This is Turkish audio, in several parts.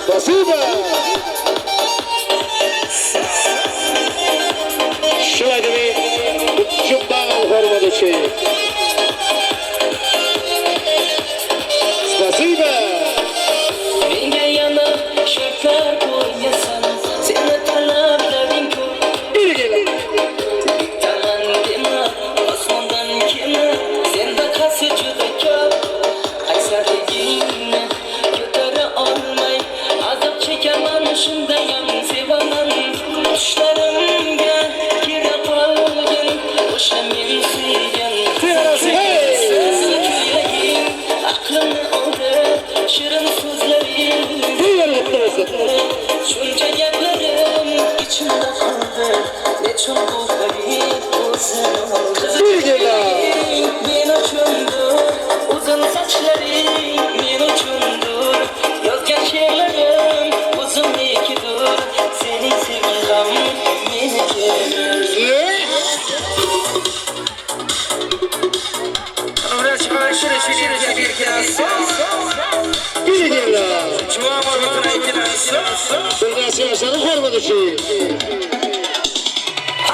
Basıba. Şöyle bir cümle hormadı şey. Basıba.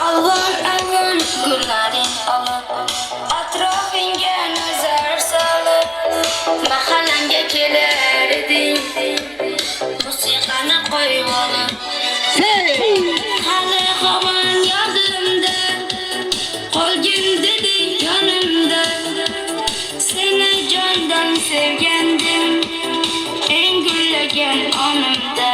Allah evvel günlerin alıp atrafınca nazar salıp mahallenge kelerdin musikanı koyup alıp hali havan yadımda kolgin dedi yanımda seni candan sevgendim en güllegen anımda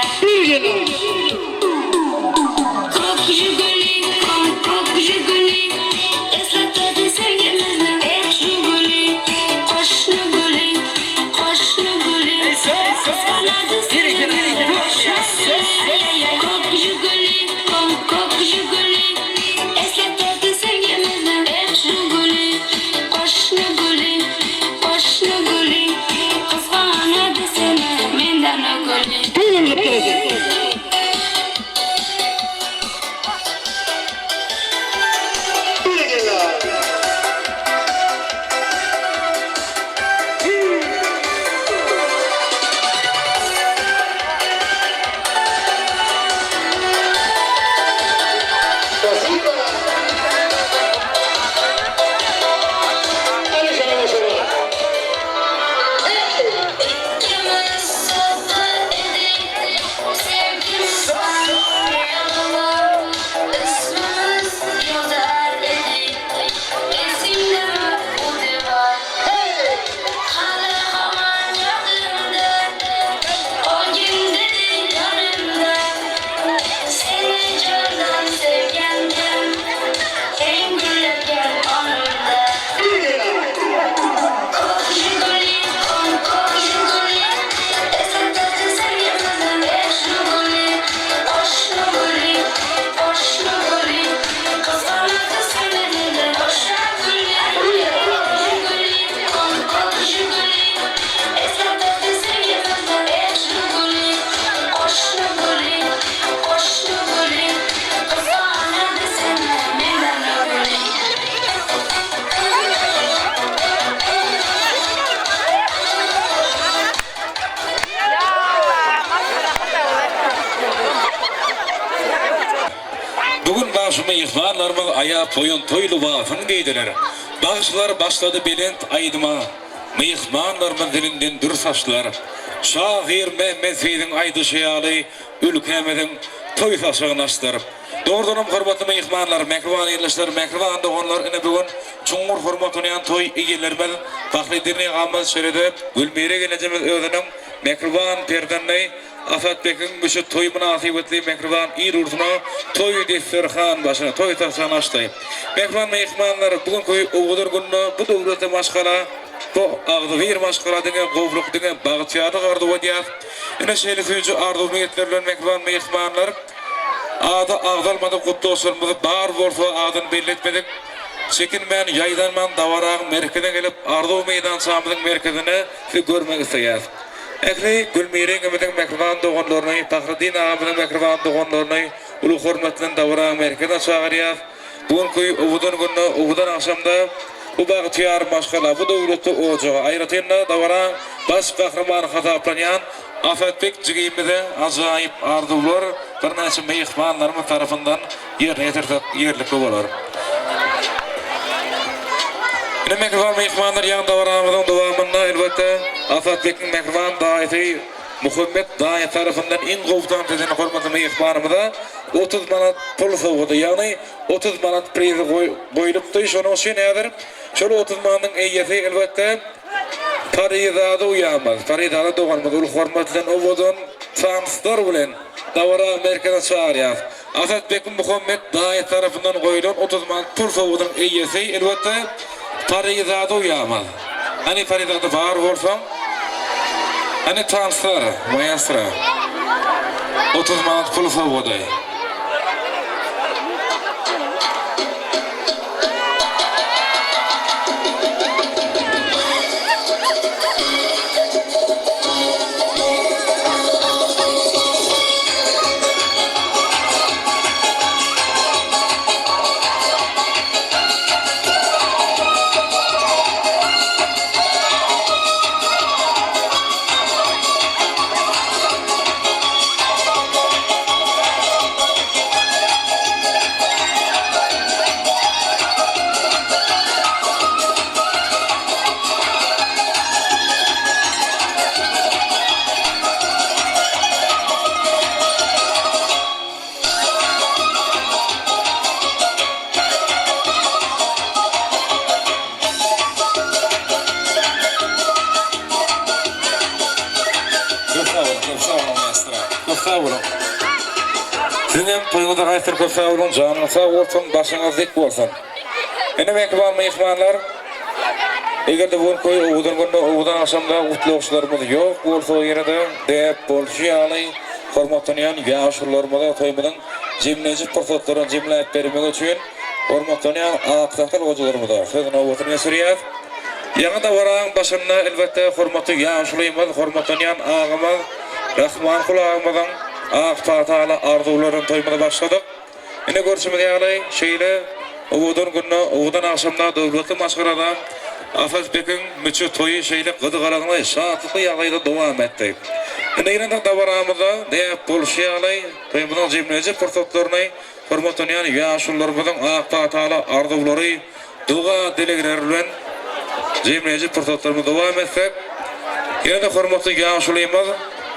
Bugün başıma ihvanlarımın aya toyun toylu vafın giydiler. Başlar başladı belent aydıma. Mihmanlarımın dilinden dür saçlar. Şahir Mehmet Seydin aydı şeyalı ülkemizin toy saçığını açtırıp. Doğrudanım hürmetli mihmanlar, mekruvan yerleşler, mekruvan doğanlar ine bugün çungur hürmetini toy iyilermel. Fakridini gamız şeride Gülmire geleceğimiz özünün mekruvan perdenneyi Afatbek'in müşü toy münasibetli mekruvan ir urzuna toy desturxan başına toy taşan açtı. Mekruvan mehmanlar bugün koy oğudur günü bu dövrete maşkala bu ağzı bir maşkala dine govluk dine bağıtyadı gardı vadiyat. Yine şeyli suyucu ardu miyetlerle mekruvan mehmanlar adı ağzalmadı kutlu olsunumuzu bağır borsu adını belirtmedik. Çekinmeyen yaydanman davarağın merkezine gelip ardu meydan sahamızın merkezine görmek isteyez. Ekli Gülmire'nin mekruvan doğanlarını, Tahridin ağabey'nin mekruvan doğanlarını ulu hürmetlen davarağın merkezine çağırıyaz. Bugün koyu Uğudan günü, Uğudan akşamda bu bagtyar başgala bu döwletde ojağa aýratynda dawara baş gahrman hataplanýan Afatbek jigimide ajaýyp arzuwlar bir näçe mehmanlaryň tarapyndan ýerlik bolar. Ne mehman mehmanlar ýa-da dawaramyzyň dowamynda elbetde Afatbek'in mehman daýaty Muhammed daýat tarapyndan iň gowdan diýen hormatly mehmanymyza 30 manat pul sowgady. Ýagny 30 manat priz goýulypdy. Şonuň üçin häzir şol 30 mananyň eýesi elbetde Parizada uýamaz. Parizada doganmaz. Ul hormatlydan owodun transfer bilen dawara merkeze çağırýar. Afatbek Muhammed daýat tarapyndan goýulan 30 manat pul sowgadyň eýesi elbetde Parizada uýamaz. Hani Parizada bar bolsaň hani transfer maestro 30 manat pul sowgady. Sizin toyuňyzda gaýtyr köp sag bolun, janyňyz sag bolsun, başyňyz dik bolsun. Ene mehman mehmanlar, egerde bu koy owudan aşamda utlugçylarymyz ýok bolsa ýerde dep bolýaly, hormatlanýan ýaşurlarymyza toýmyň jemleji pursatlaryny jemläp bermek üçin hormatlanýan aqsakal hojalarymyza sözüne oturýan ýaşurýar. Ýa-da dawaraň başynda elbetde hormatly ýaşurlarymyz, hormatlanýan agymyz Rahman kulağımızdan Aqtatala arzuwlaryny toýmada başladyk. Ine görüşmede ýaly şeýle owudan akşamda döwletli maşgarada Afatbek'in müçü toyu şeýle gydygalanyny şatly ýagdaýda dowam etdi. Ine ýene dawaramyzda dep bolşýaly toýmanyň jemleji pursatlaryny hormatlanýan ýaşurlarymyzyň Aqtatala arzuwlary duga dilegleri bilen jemleji pursatlaryny dowam etsek, ýene hormatly ýaşurlarymyz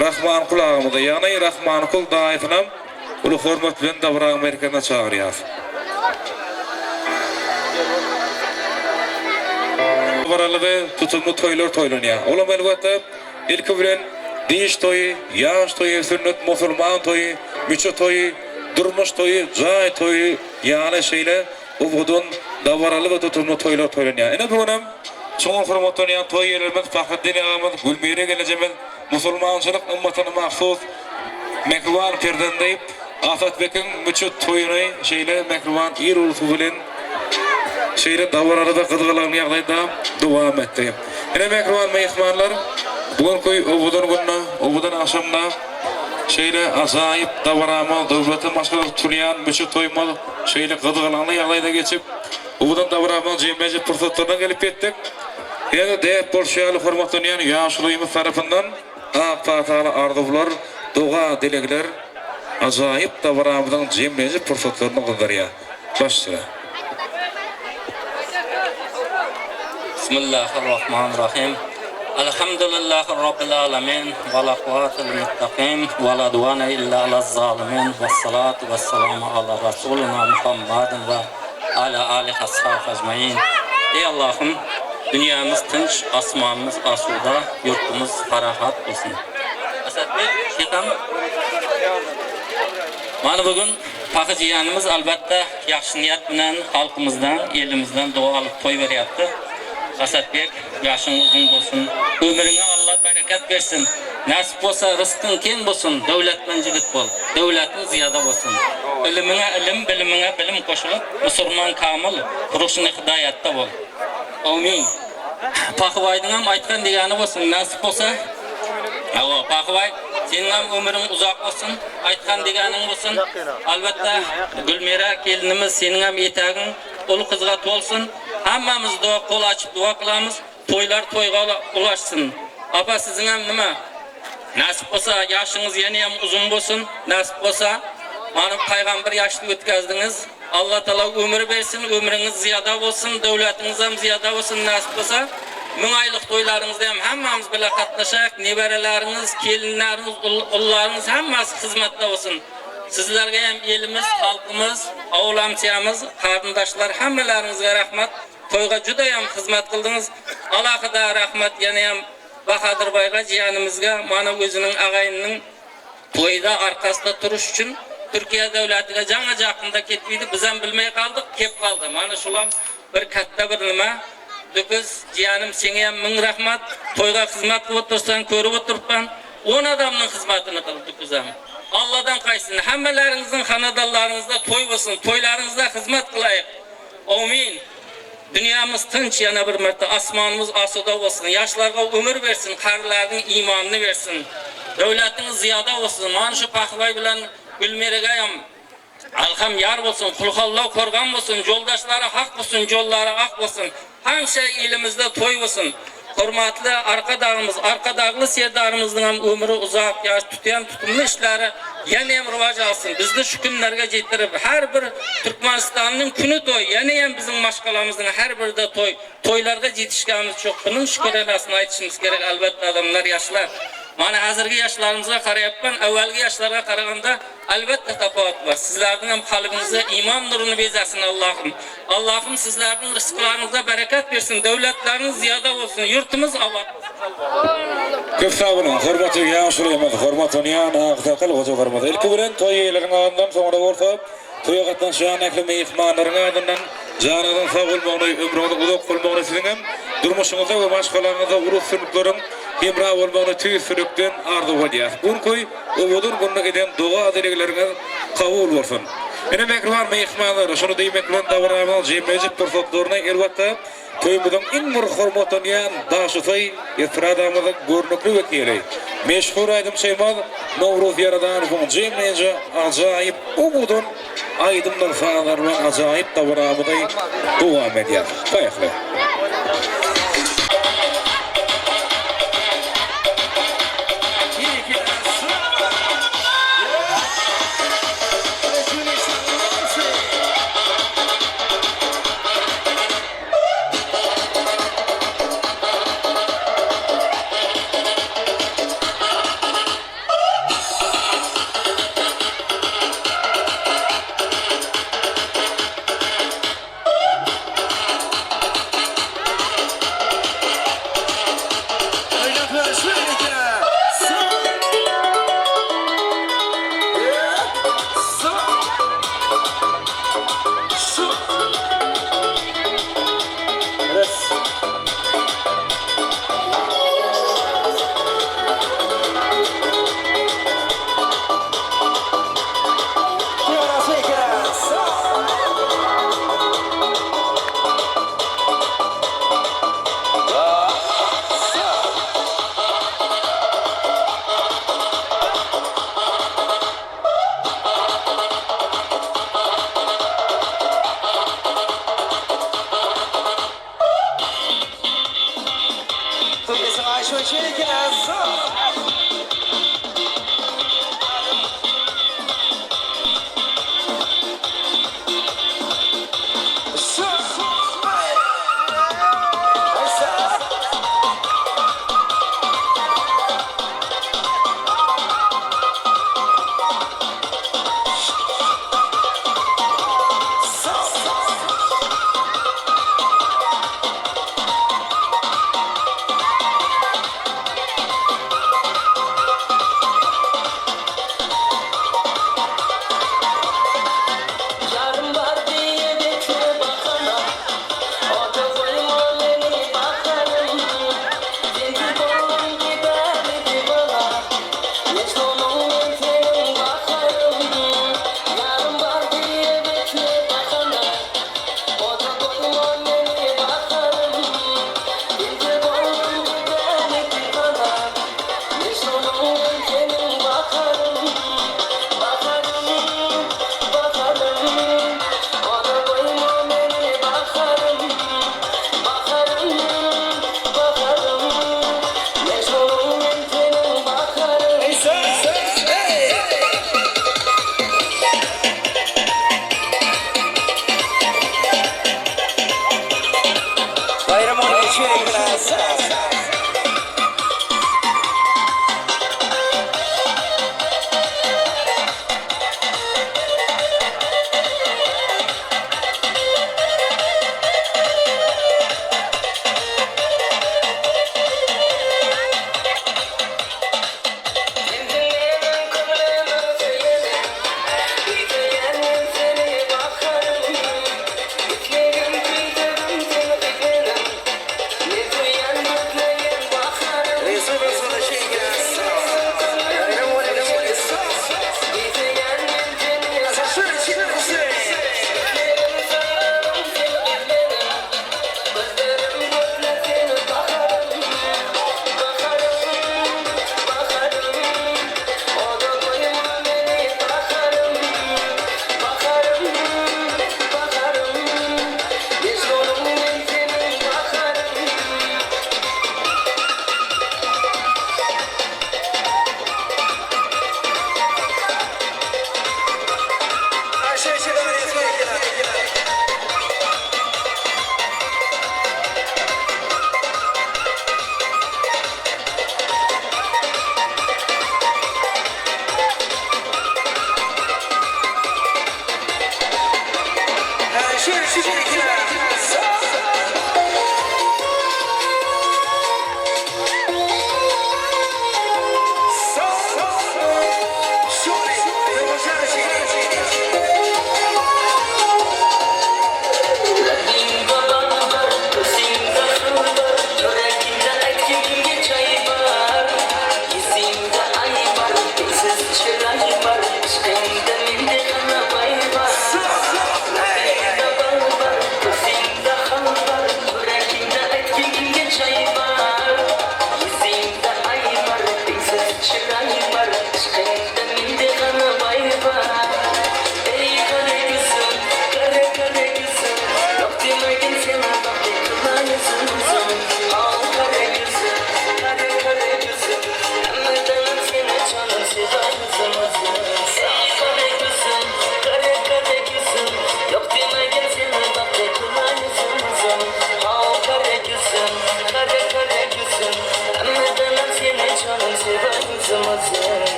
Rahman kulağımda, yani Rahman kul daýatynam ulu hormat bilen dawra merkezine çağırýar. Dawralarda tutumly toýlar toýlanýar. Olam elbetde ilki bilen diş toýy, ýaş toýy, sünnet musulman toýy, müçe toýy, durmuş toýy, jaý toýy, ýaly şeýle owudun dawraly we tutumly toýlar toýlanýar. Ene bugunam çoğun hormatlanýan toýy ýerlerimiz Fakhruddin agamy, Gülmire gelejemiz musulmançylyk ümmatyna mahsus mehman perdendeýip Afatbek'in müçü toýuny şeýle mehman ir ulsy bilen şeýle dawrlarda gyzgalanan ýagdaýda dowam etdi. Ene mehmanlar bugun koy owudan aşamda şeýle ajaýyp dawrama döwleti maşgala tutulýan müçü toýmal şeýle gyzgalanan ýagdaýda geçip owudan dawrama jemleji pursatlaryna gelip etdik. Ýa-da dep bolşýaly hormatlanýan ýaşurlarymyz tarapyndan Aqtatala arzuwlar, duga dilegler ajaýyp dawramyzyň jemleji pursatlaryny gyzdarýar. Başla. Bismillahirrahmanirrahim. Elhamdülillahi rabbil alamin ve la kuvvete illal muttaqin ve la duwana illa alaz zalimin ve salatu vesselamu ala rasulina Muhammedin ve ala alihi ashabi ecmaîn. Ey Allah'ım, dünyamız tinç, asmanımız asuda, yurtumuz farahat olsun. Asadbek, şeytan, mana bugün pakıcıyanımız albatta yaxşı niyat bilen halkımızdan, elimizden dua alıp toy berýärdi. Asadbek, yaşın uzun bolsun, ömrüňe Allah bereket versin. Nasip bolsa rızkyň keng bolsun, döwletmen jigit bol, döwletin ziyada bolsun. Ilimiňe ilim, bilimiňe bilim koşulyp, musulman kamil, turuşyny hidayatda bol. Amin. Pakıbaydyň hem aýtgan degani bolsun, nasip bolsa. Awa, Pakıbay, senin hem ömrüň uzak bolsun, aýtgan deganiň bolsun. Albatta, Gülmira kelinimiz senin hem etagiň ul kızga tolsun. Hammamiz dua qo'l ochib dua qilamiz. To'ylar to'yga ulaşsın. Apa sizin ham nima? Nasip bo'lsa yaşınız yana ham uzun bo'lsin. Nasip bo'lsa mana payg'ambar yaşını o'tkazdingiz. Allah Taala ömür versin, ömrünüz ziyada olsun, devletiniz ham ziyada olsun nasip bo'lsa. 1000 aylık toylarınızda hem hammamiz bilan qatnashak, nevareleriniz, kelinleriniz, ullarınız hammasi xizmatda olsun. Sizlarga ham elimiz, xalqimiz, avlamchamiz, qarindoshlar hammalaringizga rahmat. To'yga juda ham xizmat qildingiz. Alohida rahmat yana ham Bahadur Bayga jiyanimizga mana o'zining ag'ayinining to'yda arkasida turish uchun Türkiye davlatiga janga jaqinda ketmaydi. Biz ham bilmay qoldik, kelib qoldi. Mana shular bir katta bir nima. Biz jiyanim senga ham 1000 rahmat. To'yga xizmat qilib o'tirsan, ko'rib o'tiribman. 10 odamning xizmatini qildik biz ham. Allah'dan qaysin. Hammalaringizning xonadonlaringizda to'y bo'lsin, to'ylaringizda xizmat qilaylik. Amin. Dünyamız tinch, yana bir marta osmonimiz osuda bo'lsin. Yoshlarga umr versin, qarilarning iymonini versin. Davlatimiz ziyoda bo'lsin. Mana shu Paxvay bilan Gulmeraga ham alham yar bo'lsin, Qulxollov qo'rg'on bo'lsin, yo'ldoshlari haq bo'lsin, yo'llari haq bo'lsin. Hamma elimizda to'y bo'lsin. Hurmatli arkadağlı serdarimizning ham umri uzoq, yosh tutgan tutumli ishlari yana ham rivoj olsin. Bizni shu kunlarga yetirib, har bir Turkmanistonning kuni to'y, yana ham bizning mashqalamizning har birida to'y, to'ylarga yetishganimiz çok. Buning shukranasini aytishimiz kerak albatta odamlar, yoshlar. Mana hozirgi yoshlarimizga qarayapman, avvalgi yoshlarga qaraganda albatta tafovut bor. Sizlarning ham qalbingizga iymon nurini bezasin Allohim. Allohim sizlarning rizqlaringizga barakat bersin, davlatlariniz ziyoda bo'lsin, yurtimiz obod bo'lsin. Ko'p sog' bo'ling. Hurmatli yoshlar, hurmatli yana aqdaqal hurmat. İlk bilen to'y yillarından sonra o'rtab, to'yga qatnashgan akli mehmonlarga adından jonidan sog' bo'lmoqni, umrini uzoq qilmoqni sizning ham turmushingizda va mashg'ulotlaringizda urug' sürüklaring hemra bo'lmoqni tüy sürükten arzu ediyor. Bunu koy, o budur gününe giden dua dileklerine kabul olsun. Benim ekran mehmanlar, şunu demek bilen davranmalar, cemiyet profesörlerine elbette toyumuzun en hurmatlı yan daşıtay ifradamızın görünüklü vekili. Meşhur Aydın Şeymaz, Novruz Yaradan, cemiyetçi acayip umudun aydınlar sağlarına acayip davranmaday devam ediyor. Bayaklı.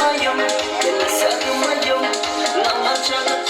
ayım, gel sarmayım, nana çağır